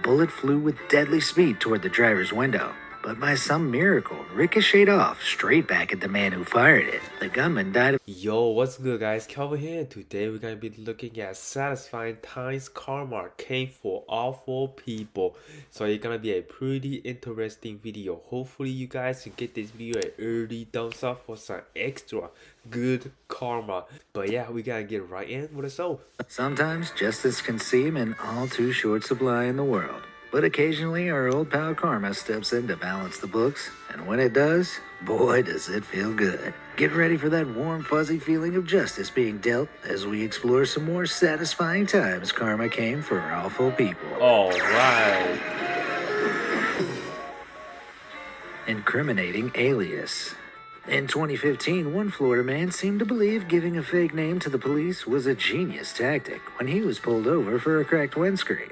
bullet flew with deadly speed toward the driver's window, but by some miracle, ricocheted off straight back at the man who fired it. The gunman died of— Yo, what's good guys, Calvin here, and today we're gonna be looking at satisfying times karma came for awful people. So it's gonna be a pretty interesting video. Hopefully you guys can get this video an early thumbs up for some extra good karma. But yeah, we gotta get right in with the show. Sometimes justice can seem in all too short supply in the world. But occasionally our old pal Karma steps in to balance the books, and when it does, boy does it feel good. Get ready for that warm fuzzy feeling of justice being dealt as we explore some more satisfying times karma came for awful people. Alright. Incriminating alias. In 2015, one Florida man seemed to believe giving a fake name to the police was a genius tactic when he was pulled over for a cracked windscreen.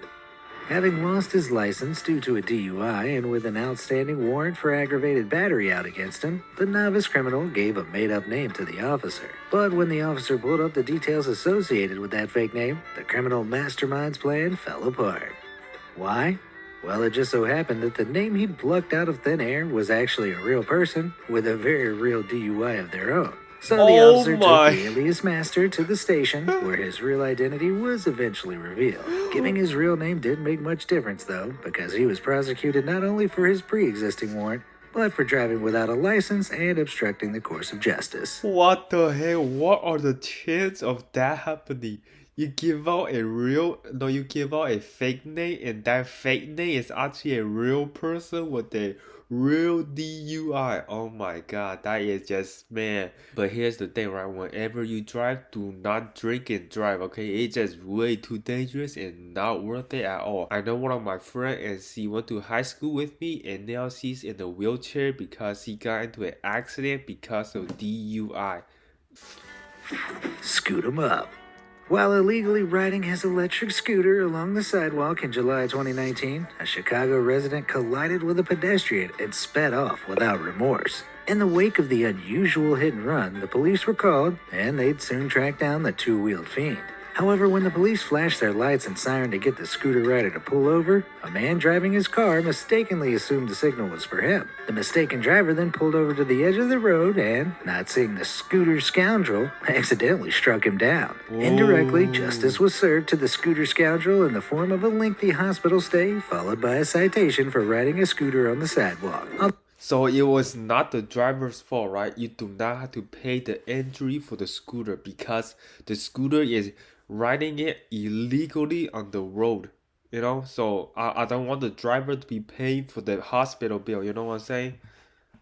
Having lost his license due to a DUI and with an outstanding warrant for aggravated battery out against him, the novice criminal gave a made-up name to the officer. But when the officer pulled up the details associated with that fake name, the criminal mastermind's plan fell apart. Why? Well, it just so happened that the name he'd plucked out of thin air was actually a real person with a very real DUI of their own. So the officer took the alias master to the station, where his real identity was eventually revealed. Giving his real name didn't make much difference, though, because he was prosecuted not only for his pre-existing warrant, but for driving without a license and obstructing the course of justice. What the heck? What are the chances of that happening? You give out a fake name, and that fake name is actually a real person with a real DUI. Oh my god, that is just, man. But here's the thing, right? Whenever you drive, do not drink and drive, okay? It's just way too dangerous and not worth it at all. I know one of my friends, and she went to high school with me, and now she's in a wheelchair because he got into an accident because of DUI. Scoot him up. While illegally riding his electric scooter along the sidewalk in July 2019, a Chicago resident collided with a pedestrian and sped off without remorse. In the wake of the unusual hit and run, the police were called, and they'd soon track down the two-wheeled fiend. However, when the police flashed their lights and siren to get the scooter rider to pull over, a man driving his car mistakenly assumed the signal was for him. The mistaken driver then pulled over to the edge of the road and, not seeing the scooter scoundrel, accidentally struck him down. Whoa. Indirectly, justice was served to the scooter scoundrel in the form of a lengthy hospital stay, followed by a citation for riding a scooter on the sidewalk. So it was not the driver's fault, right? You do not have to pay the injury for the scooter because the scooter is riding it illegally on the road, you know? So I don't want the driver to be paying for the hospital bill, you know what I'm saying?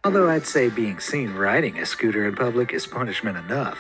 Although I'd say being seen riding a scooter in public is punishment enough.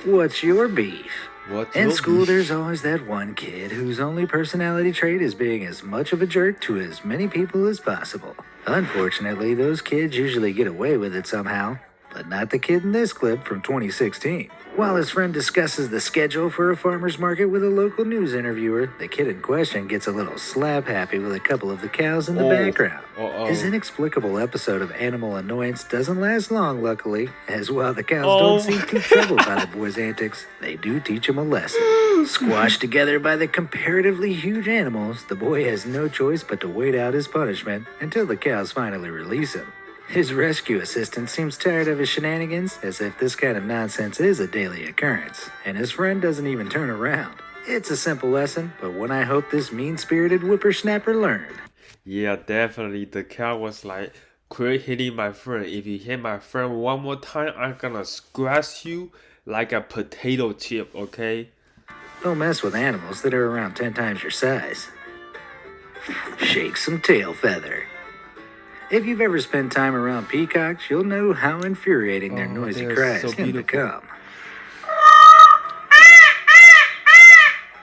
What's your beef? In school, there's always that one kid whose only personality trait is being as much of a jerk to as many people as possible. Unfortunately, those kids usually get away with it somehow, but not the kid in this clip from 2016. While his friend discusses the schedule for a farmer's market with a local news interviewer, the kid in question gets a little slap happy with a couple of the cows in the background. His inexplicable episode of animal annoyance doesn't last long, luckily, as while the cows don't seem too troubled by the boy's antics, they do teach him a lesson. Squashed together by the comparatively huge animals, the boy has no choice but to wait out his punishment until the cows finally release him. His rescue assistant seems tired of his shenanigans, as if this kind of nonsense is a daily occurrence, and his friend doesn't even turn around. It's a simple lesson, but one I hope this mean-spirited whippersnapper learned. Yeah, definitely. The cow was like, quit hitting my friend. If you hit my friend one more time, I'm gonna squash you like a potato chip, okay? Don't mess with animals that are around 10 times your size. Shake some tail feather. If you've ever spent time around peacocks, you'll know how infuriating their noisy cries can become.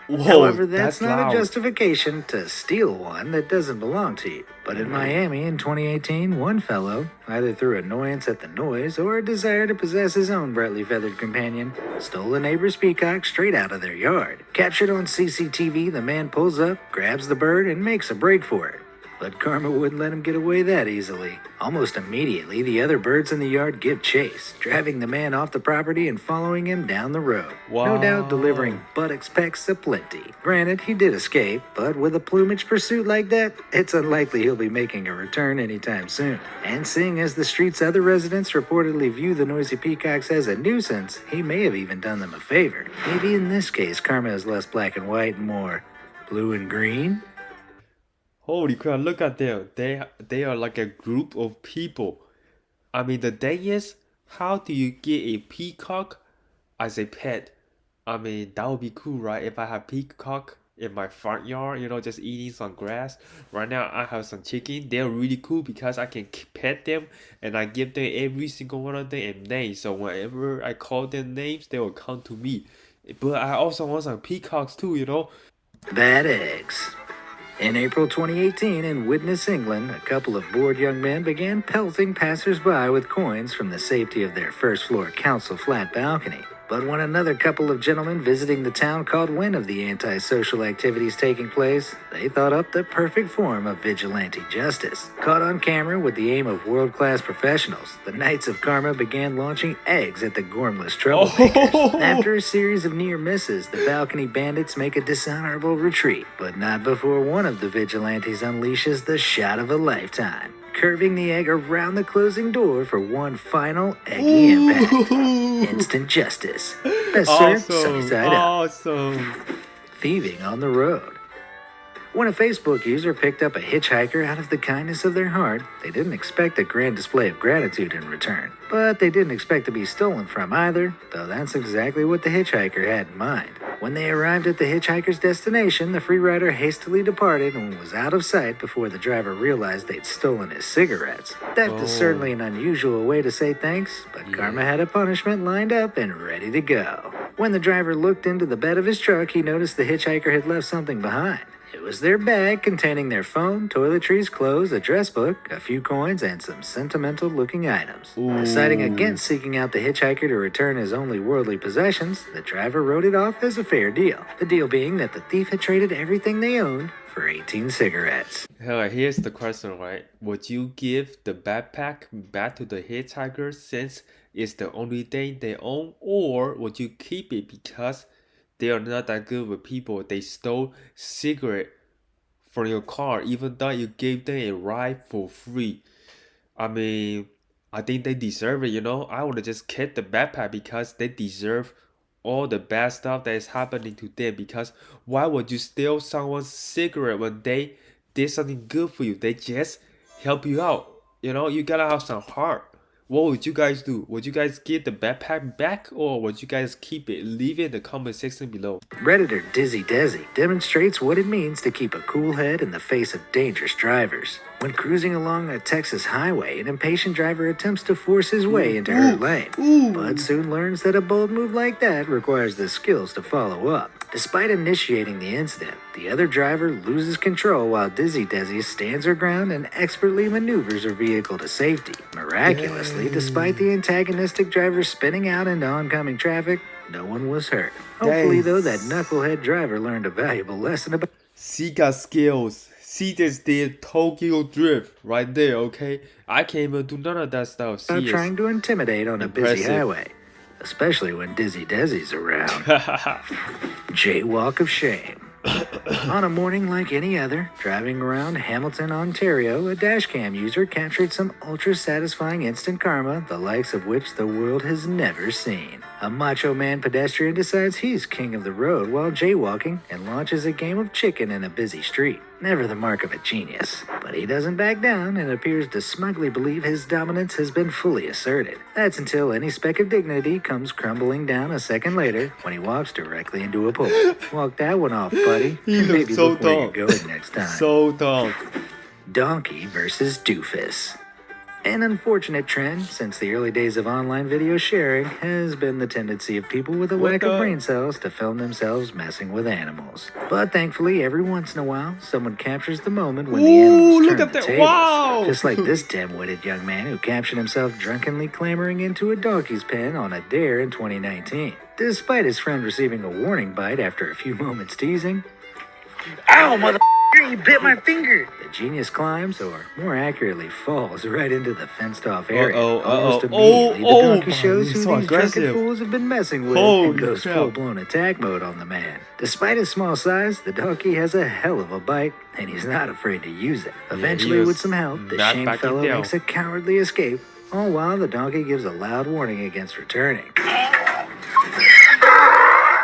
Whoa, however, that's not a justification to steal one that doesn't belong to you. But in Miami in 2018, one fellow, either through annoyance at the noise or a desire to possess his own brightly feathered companion, stole a neighbor's peacock straight out of their yard. Captured on CCTV, the man pulls up, grabs the bird, and makes a break for it. But karma wouldn't let him get away that easily. Almost immediately, the other birds in the yard give chase, driving the man off the property and following him down the road. No doubt delivering buttocks pecks aplenty. Granted, he did escape, but with a plumage pursuit like that, it's unlikely he'll be making a return anytime soon. And seeing as the street's other residents reportedly view the noisy peacocks as a nuisance, he may have even done them a favor. Maybe in this case, karma is less black and white and more blue and green? Holy crap, look at them. They are like a group of people. I mean, the thing is, how do you get a peacock as a pet? I mean, that would be cool, right? If I have peacock in my front yard, just eating some grass. Right now, I have some chicken. They're really cool because I can pet them and I give them every single one of them a name. So whenever I call them names, they will come to me. But I also want some peacocks too. Bad eggs. In April 2018, in Widnes, England, a couple of bored young men began pelting passers-by with coins from the safety of their first-floor council flat balcony. But when another couple of gentlemen visiting the town caught wind of the antisocial activities taking place, they thought up the perfect form of vigilante justice. Caught on camera with the aim of world-class professionals, the Knights of Karma began launching eggs at the gormless troublemakers. After a series of near misses, the balcony bandits make a dishonorable retreat, but not before one of the vigilantes unleashes the shot of a lifetime, curving the egg around the closing door for one final eggy impact. Instant justice. Best served, sunny side up. Awesome. Thieving on the road. When a Facebook user picked up a hitchhiker out of the kindness of their heart, they didn't expect a grand display of gratitude in return. But they didn't expect to be stolen from either, though that's exactly what the hitchhiker had in mind. When they arrived at the hitchhiker's destination, the free rider hastily departed and was out of sight before the driver realized they'd stolen his cigarettes. Theft is certainly an unusual way to say thanks, but Karma had a punishment lined up and ready to go. When the driver looked into the bed of his truck, he noticed the hitchhiker had left something behind. It was their bag containing their phone, toiletries, clothes, address book, a few coins, and some sentimental-looking items. Deciding against seeking out the hitchhiker to return his only worldly possessions, the driver wrote it off as a fair deal. The deal being that the thief had traded everything they owned for 18 cigarettes. Here's the question, right? Would you give the backpack back to the hitchhiker since it's the only thing they own, or would you keep it because they are not that good with people? They stole cigarette from your car even though you gave them a ride for free. I mean, I think they deserve it, I would have just kept the backpack because they deserve all the bad stuff that is happening to them. Because why would you steal someone's cigarette when they did something good for you? They just help you out. You gotta have some heart. What would you guys do? Would you guys give the backpack back, or would you guys keep it? Leave it in the comment section below. Redditor Dizzy Desi demonstrates what it means to keep a cool head in the face of dangerous drivers. When cruising along a Texas highway, an impatient driver attempts to force his way into her lane, but soon learns that a bold move like that requires the skills to follow up. Despite initiating the incident, the other driver loses control while Dizzy Desi stands her ground and expertly maneuvers her vehicle to safety. Miraculously, despite the antagonistic driver spinning out into oncoming traffic, no one was hurt. Hopefully, though, that knucklehead driver learned a valuable lesson about... She got skills. She just did Tokyo Drift right there, okay? I can't even do none of that stuff. She trying to intimidate on a busy highway, especially when Dizzy Desi's around. Jaywalk of shame. On a morning like any other, driving around Hamilton, Ontario, a dashcam user captured some ultra-satisfying instant karma, the likes of which the world has never seen. A macho man pedestrian decides he's king of the road while jaywalking and launches a game of chicken in a busy street. Never the mark of a genius. But he doesn't back down and appears to smugly believe his dominance has been fully asserted. That's until any speck of dignity comes crumbling down a second later when he walks directly into a pole. Walk that one off, buddy. He Maybe looks so look where dumb. you're going next time. So dumb. Donkey versus Doofus. An unfortunate trend since the early days of online video sharing has been the tendency of people with a lack of brain cells to film themselves messing with animals. But thankfully, every once in a while, someone captures the moment when the animals look turn at the that. tables. Wow. Just like this dim-witted young man who captured himself drunkenly clambering into a donkey's pen on a dare in 2019. Despite his friend receiving a warning bite after a few moments teasing. Ow, mother... He bit my finger. The genius climbs, or more accurately, falls right into the fenced-off area. Almost immediately, the donkey shows who these drunken fools have been messing with and goes full-blown attack mode on the man. Despite his small size, the donkey has a hell of a bite, and he's not afraid to use it. Eventually, with some help, the shamed fellow makes a cowardly escape, all while the donkey gives a loud warning against returning.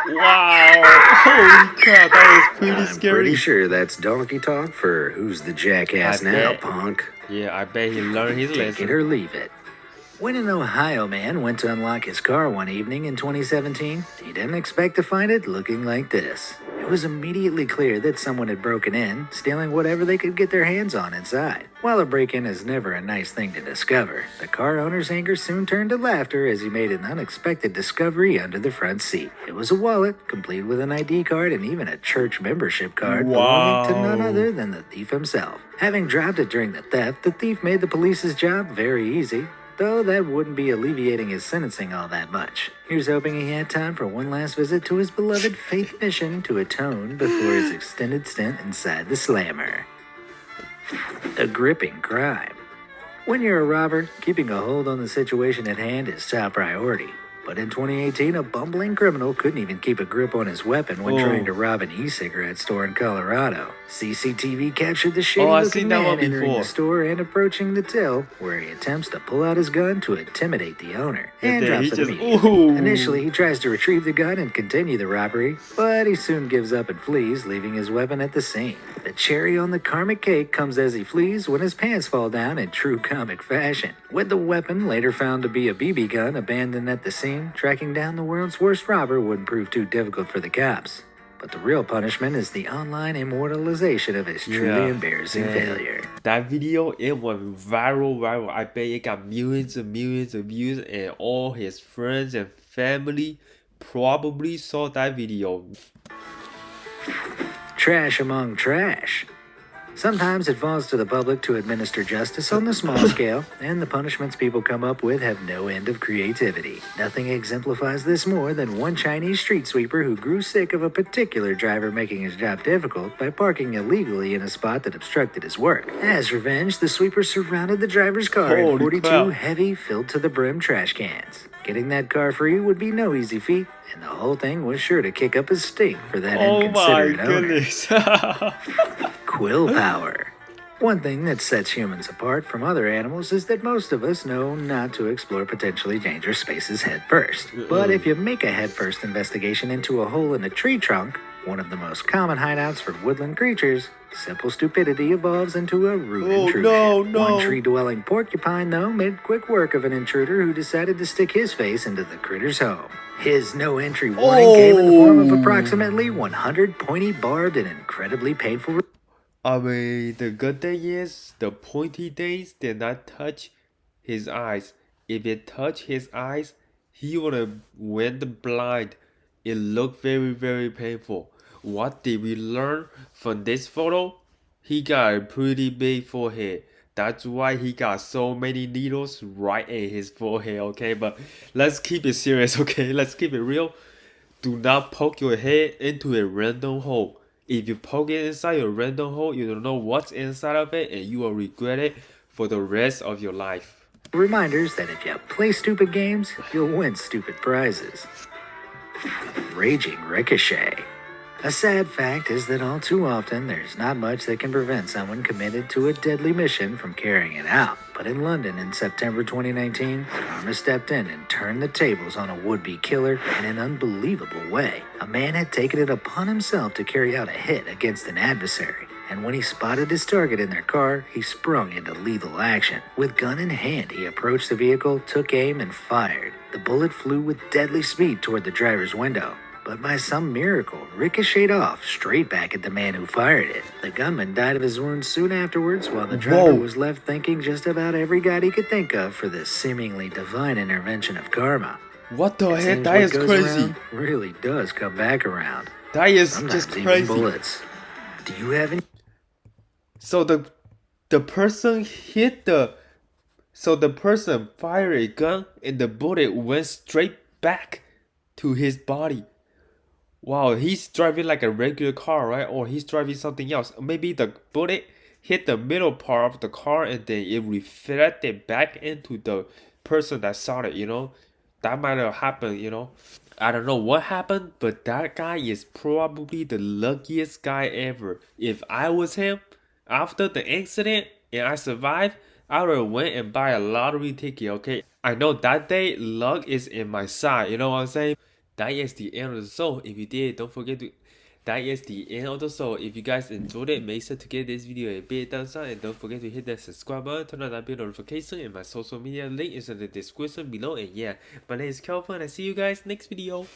Wow! Holy crap, that was pretty scary. I'm pretty sure that's donkey talk for who's the jackass now, punk. Yeah, I bet he learned his lesson. Take it or leave it. When an Ohio man went to unlock his car one evening in 2017, he didn't expect to find it looking like this. It was immediately clear that someone had broken in, stealing whatever they could get their hands on inside. While a break-in is never a nice thing to discover, the car owner's anger soon turned to laughter as he made an unexpected discovery under the front seat. It was a wallet, complete with an ID card and even a church membership card belonging to none other than the thief himself. Having dropped it during the theft, the thief made the police's job very easy, though that wouldn't be alleviating his sentencing all that much. Here's hoping he had time for one last visit to his beloved faith mission to atone before his extended stint inside the slammer. A gripping crime. When you're a robber, keeping a hold on the situation at hand is top priority. But in 2018, a bumbling criminal couldn't even keep a grip on his weapon when trying to rob an e-cigarette store in Colorado. CCTV captured the shady-looking man entering the store and approaching the till, where he attempts to pull out his gun to intimidate the owner, and drops it immediately. Initially, he tries to retrieve the gun and continue the robbery, but he soon gives up and flees, leaving his weapon at the scene. The cherry on the karmic cake comes as he flees when his pants fall down in true comic fashion. With the weapon later found to be a BB gun abandoned at the scene, tracking down the world's worst robber wouldn't prove too difficult for the cops. But the real punishment is the online immortalization of his truly embarrassing failure. That video, it went viral. I bet it got millions and millions of views, and all his friends and family probably saw that video. Trash among trash. Sometimes it falls to the public to administer justice on the small scale, and the punishments people come up with have no end of creativity. Nothing exemplifies this more than one Chinese street sweeper who grew sick of a particular driver making his job difficult by parking illegally in a spot that obstructed his work. As revenge, the sweeper surrounded the driver's car in 42 heavy, filled to the brim trash cans. Getting that car free would be no easy feat, and the whole thing was sure to kick up a stink for that inconsiderate owner. Quill power. One thing that sets humans apart from other animals is that most of us know not to explore potentially dangerous spaces head first. But if you make a head-first investigation into a hole in a tree trunk, one of the most common hideouts for woodland creatures, simple stupidity evolves into a rude intruder. One tree-dwelling porcupine, though, made quick work of an intruder who decided to stick his face into the critter's home. His no-entry warning came in the form of approximately 100 pointy, barbed, and incredibly painful... I mean, the good thing is, the pointy things did not touch his eyes. If it touched his eyes, he would have went blind. It looked very, very painful. What did we learn from this photo? He got a pretty big forehead. That's why he got so many needles right in his forehead, okay? But let's keep it serious, okay? Let's keep it real. Do not poke your head into a random hole. If you poke it inside a random hole, you don't know what's inside of it, and you will regret it for the rest of your life. Reminders that if you play stupid games, you'll win stupid prizes. Raging Ricochet. A sad fact is that all too often there's not much that can prevent someone committed to a deadly mission from carrying it out. But in London in September 2019, karma stepped in and turned the tables on a would-be killer in an unbelievable way. A man had taken it upon himself to carry out a hit against an adversary, and when he spotted his target in their car, he sprung into lethal action. With gun in hand, he approached the vehicle, took aim, and fired. The bullet flew with deadly speed toward the driver's window, but by some miracle, ricocheted off straight back at the man who fired it. The gunman died of his wounds soon afterwards, while the driver was left thinking just about every god he could think of for this seemingly divine intervention of karma. What the heck? That is crazy. Really does come back around. That is Sometimes just even crazy. Bullets. Do you have any? So the person fired a gun and the bullet went straight back to his body. Wow, he's driving like a regular car, right? Or he's driving something else. Maybe the bullet hit the middle part of the car and then it reflected back into the person that saw it, you know? That might have happened, you know? I don't know what happened, but that guy is probably the luckiest guy ever. If I was him, after the incident and I survived, I would have went and buy a lottery ticket, okay? I know that day luck is in my side, you know what I'm saying? That is the end of the show. If you did, don't forget to. That is the end of the show. If you guys enjoyed it, make sure to give this video a big thumbs up and don't forget to hit that subscribe button, turn on that bell notification, and my social media link is in the description below. And yeah, my name is Kelvin and I see you guys next video.